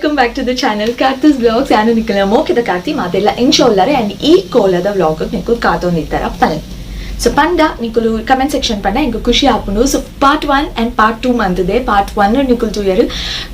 welcome back to the channel Karthi's vlogs. ನಾನು ನಿಖಿಲ ಮೋಕಿದ ಕಾರ್ತಿ ಮಾತೆಲ್ಲ ಎಂಚೋಲ್ಲರೆ and ಈ ಕೋಲದ vlog ನಿಕು ಕಾತೊಂದಿತ್ತರ ಪನ್ ಸೊ ಪಂಡ ನಿಕುಲು ಕಮೆಂಟ್ ಸೆಕ್ಷನ್ ಪಂಡ ಇಂಕ ಖುಷಿ ಆಪುಂಡು. ಸೊ ಪಾರ್ಟ್ 1 and part 2 ಮಂತದೆ. ಪಾರ್ಟ್ 1 ನಿಕುಲು ತೂಯರು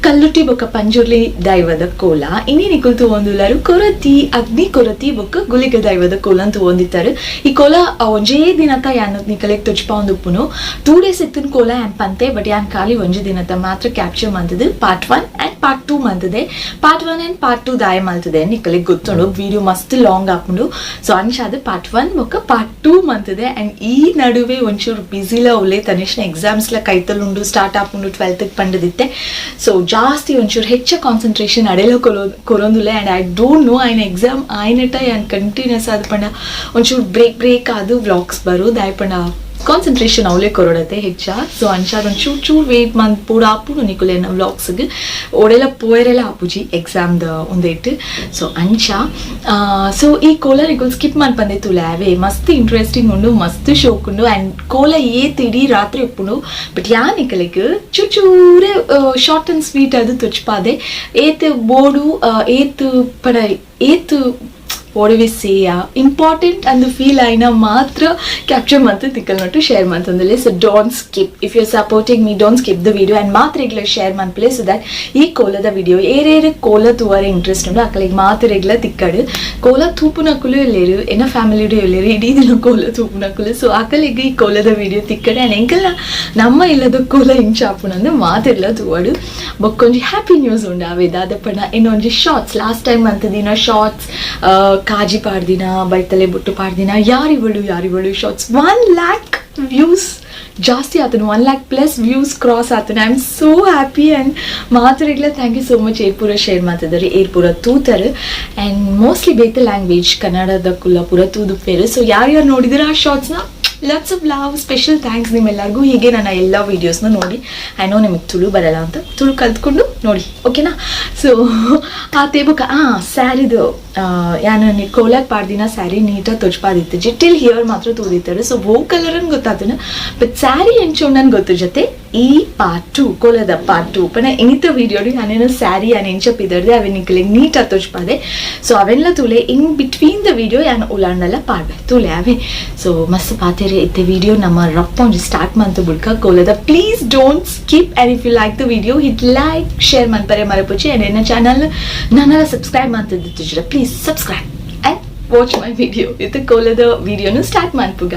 ಕಲ್ಲುಟ್ಟಿ ಬೊಕ್ಕ ಪಂಜುರ್ಲಿ ದೈವದ ಕೋಲ, ಇನಿ ನಿಕುಲು ತೂವೊಂದುಲ್ಲರು ಕೊರತಿ ಅಗ್ನಿ ಕೊರತಿ ಬೊಕ್ಕ ಗುಲಿಗ ದೈವದ ಕೋಲ ಅಂತ ತೂವೊಂದಿತ್ತಾರೆ. ಈ ಕೋಲ ಒಂಜೇ ದಿನತ ಯಾನ್ ನಿಕಲೆಗ್ ತುಚ್ಪ ಒಂದುಪ್ಪುನು 2 days ಇತ್ತಿನ ಕೋಲ ಯಾನ್ ಪಂತೆ, ಬಟ್ ಯಾನ್ ಖಾಲಿ ಒಂಜೆ ದಿನತ ಮಾತ್ರ ಕ್ಯಾಪ್ಚರ್ ಮಂತದು. ಪಾರ್ಟ್ 1 and part 2 ಮಂತದೆ. ಪಾರ್ಟ್ 1 and part 2 ದಾಯ ಮಲ್ತದೆ ನಿಕಲೆಗ್ ಗೊತ್ತುಂಡು. ವಿಡಿಯೋ ಮಸ್ತ್ ಲಾಂಗ್ ಆಪುಂಡು. ಸೊ ಅಂಚಾದ ಪಾರ್ಟ್ 1 ಬೊಕ್ಕ ಪಾರ್ಟ್ 2 ಮಂತದೆ. ಅಂಡ್ ಈ ನಡುವೆ ಒಂಚೂರು ಬಿಸಿಲ ಅವಲೆ ತನಿಷ್ನ ಎಕ್ಸಾಮ್ಸ್ಲ ಕೈತಲುಂಡು ಸ್ಟಾರ್ಟ್ ಆಪುಂಡು 12th ಪಂಡದಿತ್ತೆ. ಸೊ ಜಾಸ್ತಿ ಒಂಚೂರು ಹೆಚ್ಚ ಕಾನ್ಸಂಟ್ರೇಷನ್ ಅಡೆಲ ಕೊರೊಂದುಲೆ. ಅಂಡ್ ಐ ಡೋಂಟ್ ನೋ ಆಯ್ನ ಎಕ್ಸಾಮ್ ಆಯ್ನಟ ಯಾನ್ ಕಂಟಿನ್ಯೂಸ್ ಆದ ಪಂಡ ಒಂಚೂರು ಬ್ರೇಕ್ ಆದು ವ್ಲಾಗ್ಸ್ ಬರು ದಾಯ ಪಂಡ ಕಾನ್ಸಂಟ್ರೇಷನ್ ಅವಲೇ ಕೊರಡತ್ತೆ ಹೆಚ್ಚ. ಸೊ ಅಂಚಾದ ಒಂದು ಚೂರು ವೇಟ್ ಮಂತ್ ಪೂರ ಆಪುನು ನಿಕುಲೇನ ವ್ಲಾಗ್ಸ್ಗೆ ಓಡೆಲ್ಲ ಪೋಯರೆಲ್ಲ ಆಪುಜಿ ಎಕ್ಸಾಮ್ದ ಒಂದೇಟ್. ಸೊ ಅಂಚ ಸೊ ಈ ಕೋಲ ನಿಕುಲ್ ಸ್ಕಿಪ್ ಮಾಡಿ ಬಂದೆ ತುಲಾವೆ ಮಸ್ತ್ ಇಂಟ್ರೆಸ್ಟಿಂಗ್ ಉಂಡು, ಮಸ್ತ್ ಶೋಕ್ ಉಂಡು. ಆ್ಯಂಡ್ ಕೋಲ ಏತಿಡಿ ರಾತ್ರಿ ಉಪ್ಪುಂಡು. ಬಟ್ ಯಾ ನಿಕಲೆಗ್ ಚೂರೇ ಶಾರ್ಟ್ ಆ್ಯಂಡ್ ಸ್ವೀಟ್ ಅದು ತುಚ್ಪಾದೆ ಏತ್ ಬೋರ್ಡು ಏತ್ ಪಡ ಏತ್ ಒಡವಿಸಿಯ ಇಂಪಾರ್ಟೆಂಟ್ ಅಂದು ಫೀಲ್ ಆಯ್ನ ಮಾತ್ರ ಕ್ಯಾಪ್ಚರ್ ಮಾಡ್ತು ತಿಕ್ಕಲ್ ನೋಟು ಶೇರ್ ಮಾಡ್ತಂದಲ್ಲಿ. So don't skip, if you supporting me don't skip the video and ಮಾತ್ರ ರೆಗ್ಯುಲರ್ ಶೇರ್ ಮಾಡ್ಪಲೆ. ಸೊ ದಟ್ ಈ ಕೋಲದ ವಿಡಿಯೋ ಏರೇರೆ ಕೋಲ ತೂವರೆ ಇಂಟ್ರೆಸ್ಟ್ ಉಂಡು ಅಕ್ಕಲಿಗೆ ಮಾತ್ರ ರೆಗ್ಯುಲರ್ ತಿಕ್ಕಡು ಕೋಲ ತೂಪುನಕ್ಕಲು ಎಲ್ಲೇರು ಎನ್ನ ಫ್ಯಾಮಿಲಿಡು ಎಲ್ಲೇರು ಇಡೀ ದಿನ ಕೋಲ ತೂಪುನಕ್ಕಲು. ಸೊ ಅಕ್ಕಲಿಗೆ ಈ ಕೋಲದ ವಿಡಿಯೋ ತಿಕ್ಕಡೆ ಆ್ಯಂಡ್ ಎಂಕಲ್ಲ ನಮ್ಮ ಇಲ್ಲದ ಕೋಲ ಇಂಚಾಪುನಂದು ಮಾತೆಲ್ಲ ತೂವಡು ಬೊಕ್ಕೊಂಜಿ ಹ್ಯಾಪಿ ನ್ಯೂಸ್ ಉಂಡು ಅವೇದ ಅದಪ್ಪಣ ಇನ್ನೊಂಜಿ ಶಾರ್ಟ್ಸ್ ಲಾಸ್ಟ್ ಟೈಮ್ ಅಂತ ದಿನ ಶಾರ್ಟ್ಸ್ ಕಾಜಿ ಪಾಡ್ದಿನ ಬೈತಲೆ ಬುಟ್ಟು ಪಾಡ್ದಿನ ಯಾರಿವಳು ಶಾರ್ಟ್ಸ್ 1 lakh ವ್ಯೂಸ್ ಜಾಸ್ತಿ ಆತನು 1 lakh ಪ್ಲಸ್ ವ್ಯೂಸ್ ಕ್ರಾಸ್ ಆತನು. I am so happy and ಮಾತ್ರ ಥ್ಯಾಂಕ್ ಯು ಸೋ ಮಚ್. ಏರ್ಪುರ ಶೇರ್ ಮಾಡ್ತಿದ್ದಾರೆ ಏರ್ಪುರ ತೂತರು ಆ್ಯಂಡ್ ಮೋಸ್ಟ್ಲಿ ಬೇತ ಲ್ಯಾಂಗ್ವೇಜ್ ಕನ್ನಡದ ಕುಲ್ಲ ಪೂರ ತೂದುಪ್ಪೇರು. ಸೊ ಯಾರ್ಯಾರು ನೋಡಿದ್ರೆ ಆ ಶಾರ್ಟ್ಸ್ನ lots of love, special thanks ನಿಮ್ಮೆಲ್ಲರಿಗೂ. ಹೀಗೆ ನನ್ನ ಎಲ್ಲ ವೀಡಿಯೋಸ್ನ ನೋಡಿ ಐ ನೋ ನಿಮಗೆ ತುಳು ಬರಲ್ಲ ಅಂತ ತುಳು ಕಲ್ತ್ಕೊಂಡು ನೋಡಿ, ಓಕೆನಾ. ಸೊ ಆ ತೇಬುಕ ಸ್ಯಾರಿದು ಯಾನು ಕೋಲಾಗ್ ಪಾಡ್ದಿನ ಸ್ಯಾರಿ ನೀಟಾಗಿ ತೊಚ್ಪಾದಿತ್ತು ಜಿಟ್ಟಿಲ್ ಹಿಯರ್ ಮಾತ್ರ ತೂದಿತ್ತಾರೆ. ಸೊ ವೋ ಕಲರನ್ನು ಗೊತ್ತಾತನು ಬಟ್ ಸ್ಯಾರಿ ಎಂಚೋಣ್ಣನ್ ಗೊತ್ತು ಜೊತೆ ಈ ಪಾರ್ಟ್ 2 ಕೋಲದ ಪಾರ್ಟ್ 2 ಪನ ಇನ್ನಿತ ವೀಡಿಯೋಡಿ ನಾನೇನು ಸ್ಯಾರಿ ಯಾನು ಎಂಚಪ್ಪಿದ್ದಾರ್ದೆ ಅವೇ ನಿಕ್ಕಲಿಗೆ ನೀಟಾಗಿ ತೊಚ್ಪಾದೆ. ಸೊ ಅವೆಲ್ಲ ತುಲೆ ಇನ್ ಬಿಟ್ವೀನ್ ದ ವಿಡಿಯೋ ಯಾನು ಉಲಾಂಡೆಲ್ಲ ಪಾಡ್ಬೆ ತುಲೆ ಅವೇ. ಸೊ ಮಸ್ತ್ ಪಾತೆರೆ ಇತ್ತೆ ವಿಡಿಯೋ ನಮ್ಮ ರಪ್ಪ ಒಂಜಿ ಸ್ಟಾರ್ಟ್ ಮಂತು ಬುಡ್ಕ ಕೋಲದ. Please don't skip and if you like the video hit like share ಮನ್ಪರೆ ಮರಪುಚಿ ಆ್ಯಂಡ್ ಎನ್ನ ಚಾನಲ್ ನನ್ನೆಲ್ಲ ಸಬ್ಸ್ಕ್ರೈಬ್ ಮಾಡ್ತಿದ್ದಿತ್ತು. Please subscribe and watch my video. ಇದು ಕೋಲದ ವಿಡಿಯೋನು ಸ್ಟಾರ್ಟ್ ಮಾಡ್ಪುಗ.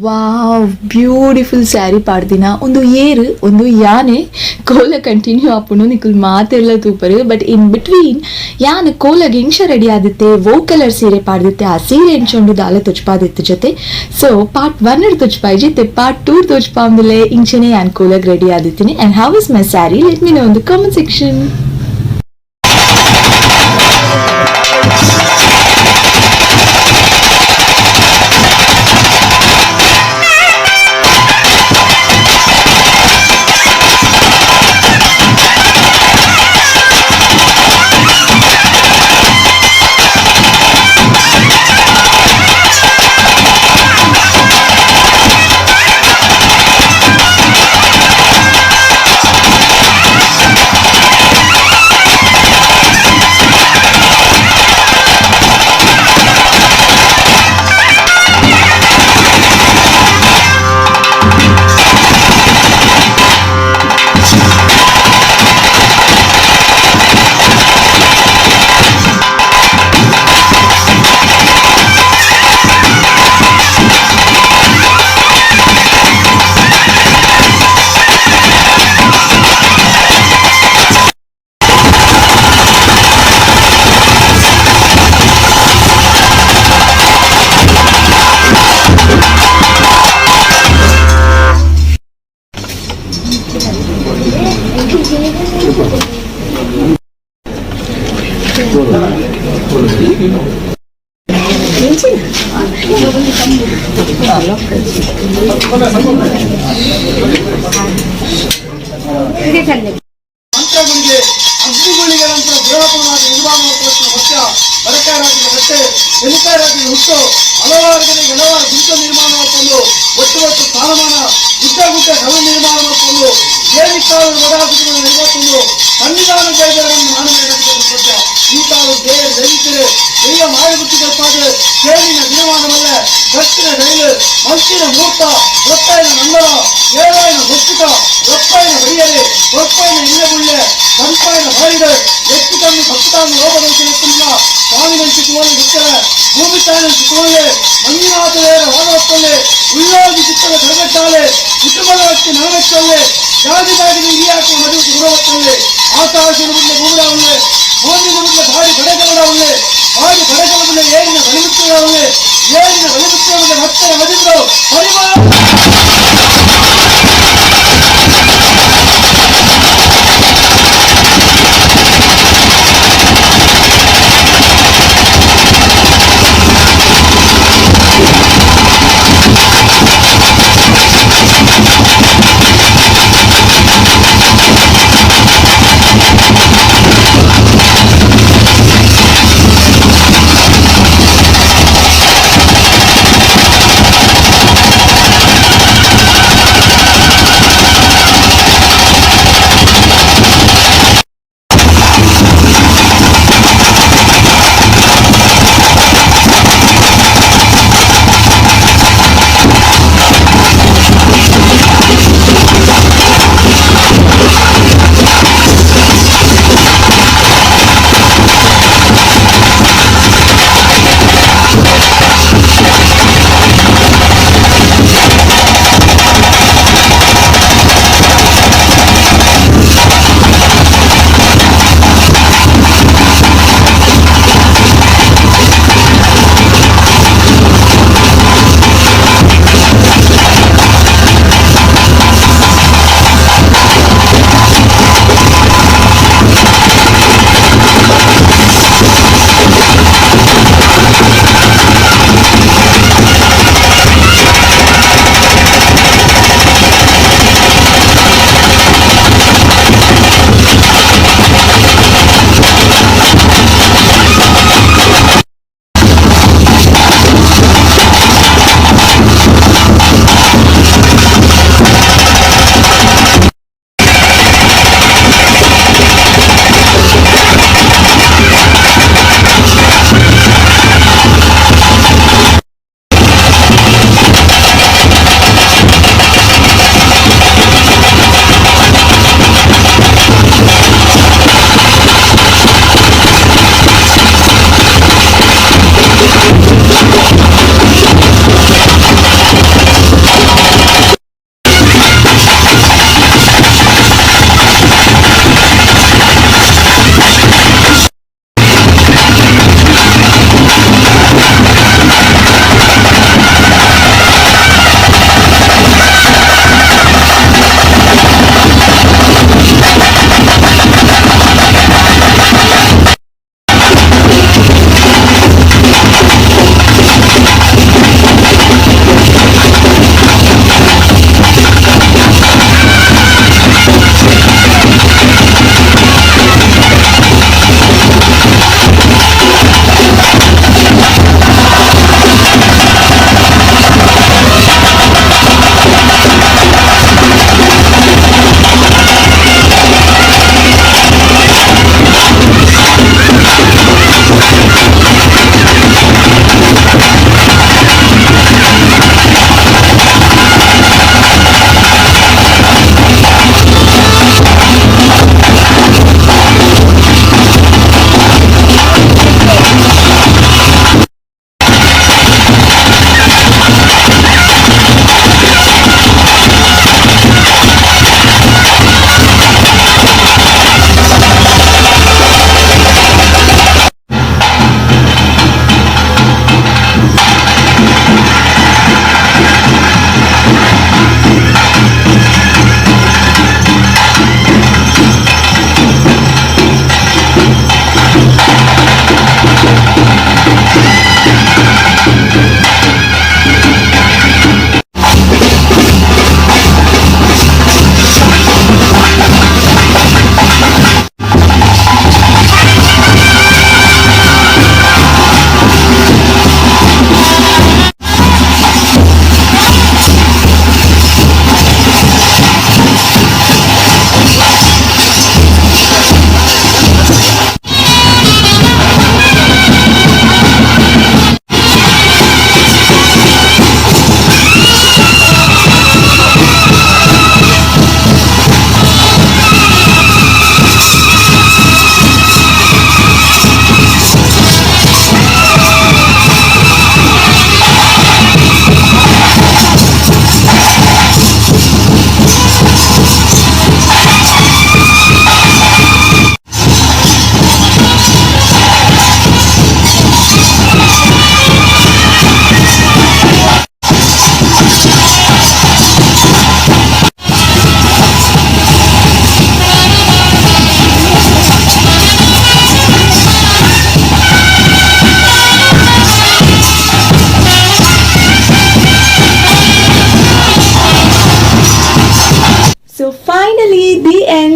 ವಾವ್, ಬ್ಯೂಟಿಫುಲ್ ಸ್ಯಾರಿ ಪಾಡ್ದಿನ ಒಂದು ಏರು ಒಂದು ಯಾನೆ ಕೋಲ ಕಂಟಿನ್ಯೂ ಆಪುನು ನಿಕುಲ್ ಮಾತೆಲ್ಲ ತೂಪರು. ಬಟ್ ಇನ್ ಬಿಟ್ವೀನ್ ಯಾನ್ ಕೋಲಗೆ ಇಂಶ ರೆಡಿ ಆದಿತ್ತೆ, ವೋ ಕಲರ್ ಸೀರೆ ಪಾಡ್ದಿತ್ತೆ, ಆ ಸೀರೆ ಎಂಚೊಂಡು ದಾಲ ತುಚ್ಪಾದಿತ್ತು ಜೊತೆ. ಸೊ ಪಾರ್ಟ್ 1 ತುಚ್ಪಾಯ್ಜಿತ್ತೆ, ಪಾರ್ಟ್ 2 ತುಚ್ಪಾಂದಿಲೆ ಇಂಚನೆ ಯಾನ್ ಕೋಲಗ್ ರೆಡಿ ಆದಿತ್ತೀನಿ. And how is my sari? Let me know in the comment section. ಮಂತ್ರಗಳಿಗೆ ಅಗ್ನಿಗಳಿಗೆ ನಂತರ ದೇವಪುರವಾದ ನಿರ್ಮಾಣಗೊಳಿಸುವ ಮುಖ್ಯ ಬರಕಾಯ ರಾಜ್ಯದ ಬಟ್ಟೆ ಎಲಿಕಾಯ ರಾಜ್ಯದ ಹುಟ್ಟು ಹಲವಾರು ಜನರಿಗೆ ಹಲವಾರು ಗುಂಪ ನಿರ್ಮಾಣ ಮಾಡಿಕೊಂಡು ಒಟ್ಟು ಸ್ಥಾನಮಾನ ಗುಡ್ಡ ಸಭೆ ನಿರ್ಮಾಣ ಮಾಡಿಕೊಂಡು ಏನಿಕಾಲ ಒಡಾಟಗಳನ್ನು ನಿರ್ವಹಿಸಿಕೊಂಡು ಸಂವಿಧಾನ ಜಯಗಳನ್ನು ನಾನು ನಡೆಸಿಕೊಂಡು ಈ ಕಾಲ ದೇಹ ದೈವಿಕರು ದೈವ ಮಾಯಗುತ್ತಿಗೆ ಸೇರಿನ ನಿರ್ಮಾಣವಲ್ಲ ದಕ್ಷಿಣ ರೈಲು ಮಂಚಿನ ಮೂರ್ತ ಒತ್ತಾಯಿನ ನಂಬರ ಏಳಾಯಿನ ಮುಚ್ಚಿತ ರೊಪ್ಪಾಯಿನ ಬಡಿಯರೆ ರೊಪ್ಪಾಯಿನ ಇಲ್ಲಗುಳ್ಳೆ ಸಂಪಾಯಿನ ಬಾಯಿಗಳು ಹೆಚ್ಚು ಕಮ್ಮಿ ಸಪ್ತಾಂಗ ರೋಗದಂತಿಲ್ಲ ಸ್ವಾಮಿನಂತೆ ಸುವಲ್ಲಿ ಗೊತ್ತರೆ ಭೂಮಿ ತಾಯಿನ ಸುತ್ತವಲ್ಲೇ ಮಂಜುನಾಥವೇರ ವಾದವತ್ತಲ್ಲೇ ಉಳ್ಳಾಗಿ ಚಿತ್ತದ ಕರಗಟ್ಟಾಲೆ ಕುಟುಂಬದ ವ್ಯಕ್ತಿ ನನಗಟ್ಟಲ್ಲೇ ಜಾತಿ ಜಾತಿಗೆ ಹಿರಿಯಾಕುವ ಮದುವೆ ಗುರುವತ್ತಲ್ಲೇ ಆಕಾಶದ ಮುಂದೆ ಭೂಮಿಡವಲ್ಲೇ ಭೂಮಿಯ ಮುಂದೆ ಭಾರಿ ಬಡೆಗಳವಲ್ಲೇ ಭಾರಿ ಬಡೆಗಳ ಏರಿನ ಬಲಿಮುತ್ತವಲ್ಲೇ ಏರಿನ ಬಲಿಮುತ್ತವಲ್ಲೇ ಮತ್ತೆ ಮದಿದ್ರು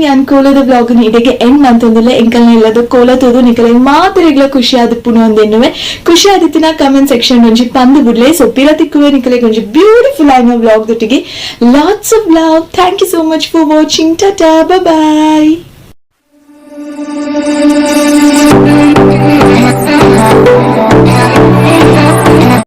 ഞാൻ ಕೋಲದ ಬ್ಲಾಗ್ ಇದಕ್ಕೆ ಎಂಡ್ ಮಂತೊಂದಿಲ್ಲ ಎಂಕಲ್ನ ಇಲ್ಲದ ಕೋಲ ತೋದು ನಿಕಲೆ ಮಾತ್ರೆಗಳ ಖುಷಿ ಆದಿಪ್ಪುನು ಅಂದೆನ್ನುವೆ ಖುಷಿ ಆದಿತ್ತಿನ ಕಮೆಂಟ್ ಸೆಕ್ಷನ್ ಒಂಜಿ ಪಂದು ಬಿಡ್ಲೆ ಸೊ ಪಿರತಿಕ್ಕುವೆ ನಿಕಲೆ ಒಂಜಿ ಬ್ಯೂಟಿಫುಲ್ ಆಯ್ನ ಬ್ಲಾಗ್ ದೊಟ್ಟಿಗೆ lots of love. Thank you so much for watching. ಟಾಟಾ, ಬೈ ಬೈ.